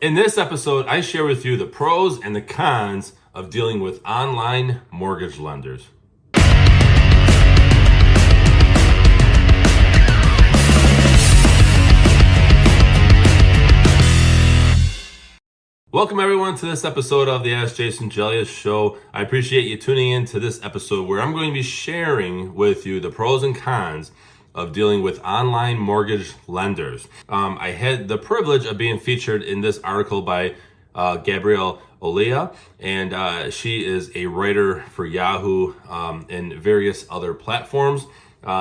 In this episode, I share with you the pros and the cons of dealing with online mortgage lenders. Welcome everyone to this episode of the AskJasonGelios show. I appreciate you tuning in to this episode where I'm going to be sharing with you the pros and cons of dealing with online mortgage lenders. I had the privilege of being featured in this article by Gabrielle Olea, and she is a writer for Yahoo and various other platforms.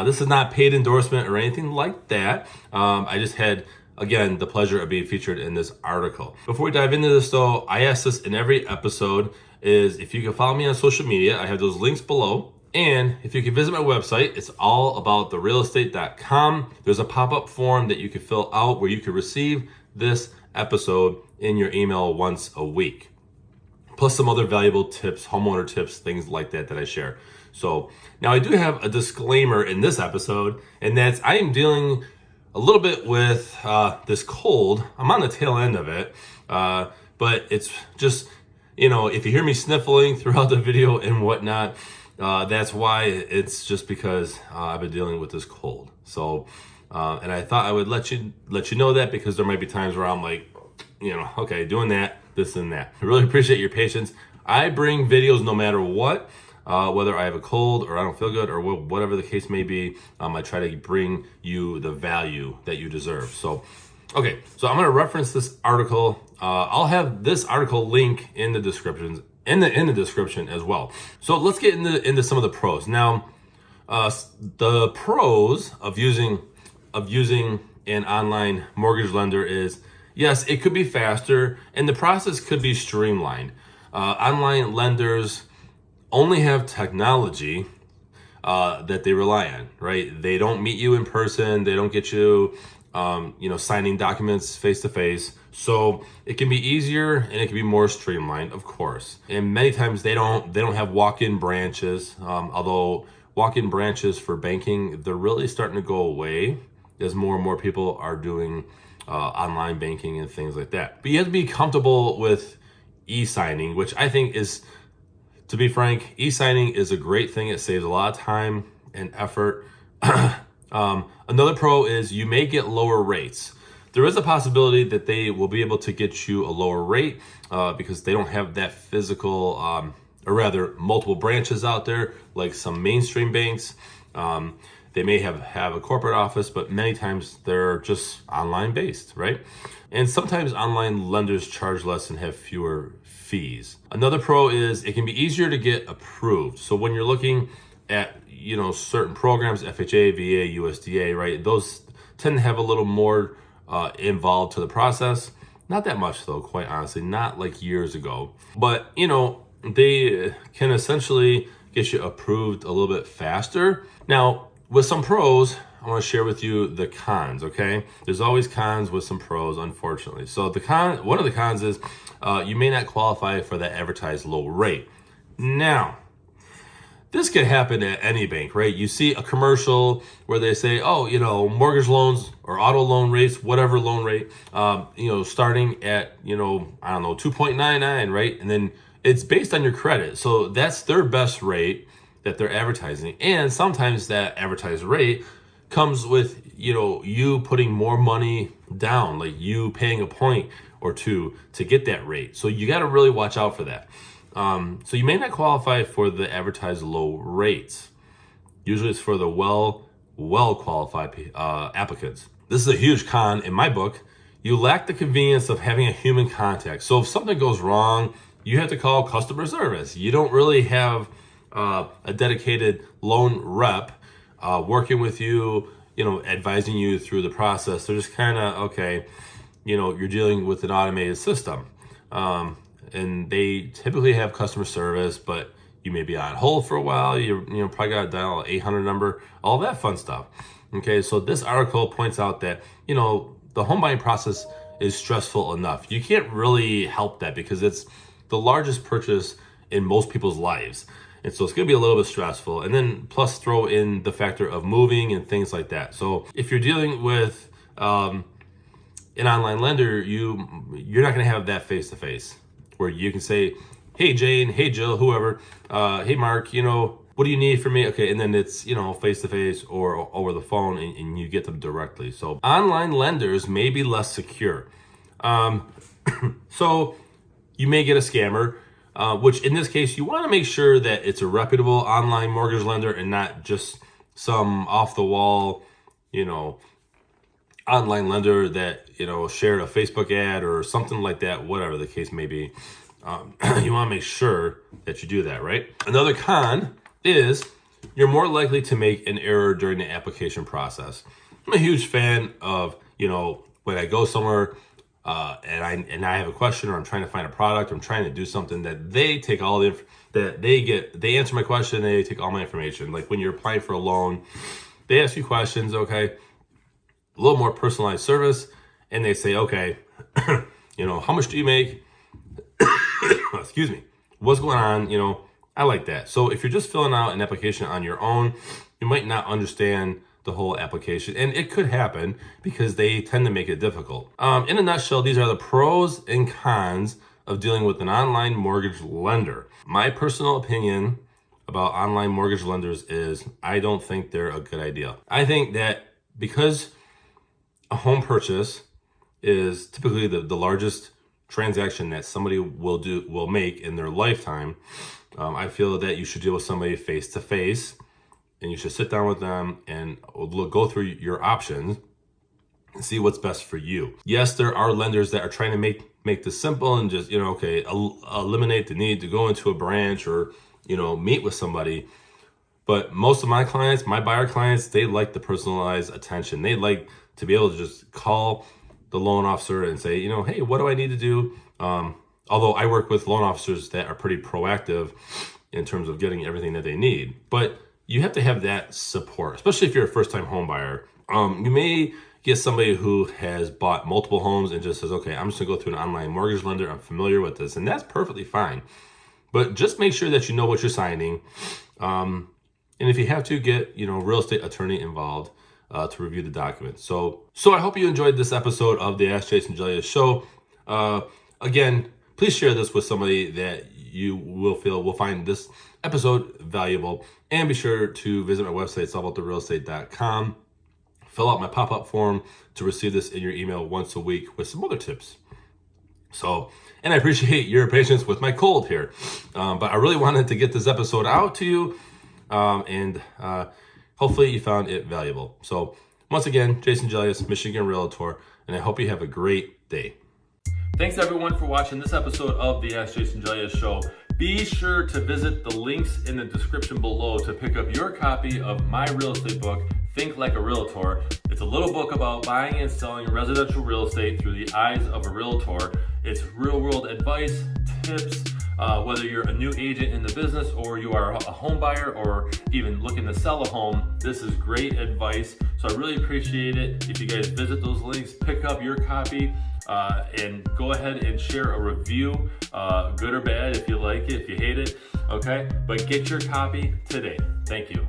This is not paid endorsement or anything like that. I just had, again, the pleasure of being featured in this article. Before we dive into this though, I ask this in every episode, is if you can follow me on social media. I have those links below. And if you can visit my website, it's allabouttherealestate.com. There's a pop-up form that you can fill out where you can receive this episode in your email once a week. Plus some other valuable tips, homeowner tips, things like that I share. So now I do have a disclaimer in this episode, and that's I am dealing a little bit with this cold. I'm on the tail end of it, but it's just, if you hear me sniffling throughout the video and whatnot, that's why. It's just because I've been dealing with this cold. So, and I thought I would let you know that, because there might be times where I'm like, okay, doing that, this and that. I really appreciate your patience. I bring videos no matter what, whether I have a cold or I don't feel good or whatever the case may be. I try to bring you the value that you deserve. So, okay, so I'm going to reference this article. I'll have this article link in the descriptions. In the description as well. So let's get into some of the pros. Now, the pros of using an online mortgage lender is, yes, it could be faster and the process could be streamlined. Online lenders only have technology that they rely on, right? They don't meet you in person. They don't get you, signing documents face to face. So it can be easier and it can be more streamlined, of course. And many times they don't have walk-in branches. Although walk-in branches for banking, they're really starting to go away as more and more people are doing online banking and things like that. But you have to be comfortable with e-signing, which I think is, to be frank, e-signing is a great thing. It saves a lot of time and effort. Another pro is you may get lower rates. There is a possibility that they will be able to get you a lower rate because they don't have that physical, or rather multiple branches out there like some mainstream banks. They may have a corporate office, but many times they're just online based, right? And sometimes online lenders charge less and have fewer fees. Another pro is it can be easier to get approved. So when you're looking at, certain programs, FHA, VA, USDA, right? Those tend to have a little more involved to the process. Not that much though, quite honestly, not like years ago. But, they can essentially get you approved a little bit faster. Now, with some pros, I want to share with you the cons, okay? There's always cons with some pros, unfortunately. So one of the cons is you may not qualify for that advertised low rate. Now, this could happen at any bank, right? You see a commercial where they say, mortgage loans or auto loan rates, whatever loan rate, starting at, 2.99, right? And then it's based on your credit. So that's their best rate that they're advertising. And sometimes that advertised rate comes with, you putting more money down, like you paying a point or two to get that rate. So you got to really watch out for that. So you may not qualify for the advertised low rates. Usually it's for the well qualified applicants. This is a huge con in my book. You lack the convenience of having a human contact. So if something goes wrong, you have to call customer service. You don't really have a dedicated loan rep working with you, advising you through the process. They're just kind of, okay, you're dealing with an automated system. And they typically have customer service, but you may be on hold for a while. You probably got to dial an 800 number, all that fun stuff. Okay, so this article points out that, the home buying process is stressful enough. You can't really help that because it's the largest purchase in most people's lives. And so it's going to be a little bit stressful. And then plus throw in the factor of moving and things like that. So if you're dealing with an online lender, you're not going to have that face-to-face where you can say, hey Jane, hey Jill, whoever, hey Mark, what do you need from me? Okay, and then it's, face-to-face or over the phone, and you get them directly. So online lenders may be less secure. So you may get a scammer, which in this case, you want to make sure that it's a reputable online mortgage lender and not just some off-the-wall, online lender that, shared a Facebook ad or something like that, whatever the case may be. You want to make sure that you do that, right? Another con is you're more likely to make an error during the application process. I'm a huge fan of, when I go somewhere and I have a question, or I'm trying to find a product, or I'm trying to do something, that they take all they answer my question, they take all my information. Like when you're applying for a loan, they ask you questions, okay, a little more personalized service, and they say, okay, how much do you make? Excuse me. What's going on? I like that. So if you're just filling out an application on your own, you might not understand the whole application, and it could happen because they tend to make it difficult. In a nutshell, these are the pros and cons of dealing with an online mortgage lender. My personal opinion about online mortgage lenders is I don't think they're a good idea. I think that because a home purchase is typically the largest transaction that somebody will make in their lifetime, I feel that you should deal with somebody face to face, and you should sit down with them and go through your options and see what's best for you. Yes, there are lenders that are trying to make this simple and just, eliminate the need to go into a branch or, meet with somebody. But most of my clients, my buyer clients, they like the personalized attention. They like to be able to just call the loan officer and say, hey, what do I need to do? Although I work with loan officers that are pretty proactive in terms of getting everything that they need. But you have to have that support, especially if you're a first-time home buyer. You may get somebody who has bought multiple homes and just says, okay, I'm just gonna go through an online mortgage lender. I'm familiar with this, and that's perfectly fine. But just make sure that you know what you're signing. And if you have to, get, real estate attorney involved to review the documents. So I hope you enjoyed this episode of the Ask Jason Gelios show. Again, please share this with somebody that you will find this episode valuable. And be sure to visit my website, solveouttherealestate.com. Fill out my pop-up form to receive this in your email once a week with some other tips. And I appreciate your patience with my cold here. But I really wanted to get this episode out to you. And hopefully you found it valuable. So once again, Jason Gelios, Michigan Realtor, and I hope you have a great day. Thanks everyone for watching this episode of the Ask Jason Gelios show. Be sure to visit the links in the description below to pick up your copy of my real estate book, Think Like a Realtor. It's a little book about buying and selling residential real estate through the eyes of a realtor. It's real world advice, tips, whether you're a new agent in the business or you are a home buyer or even looking to sell a home. This is great advice. So I really appreciate it if you guys visit those links, pick up your copy, and go ahead and share a review, good or bad, if you like it, if you hate it, okay? But get your copy today. Thank you.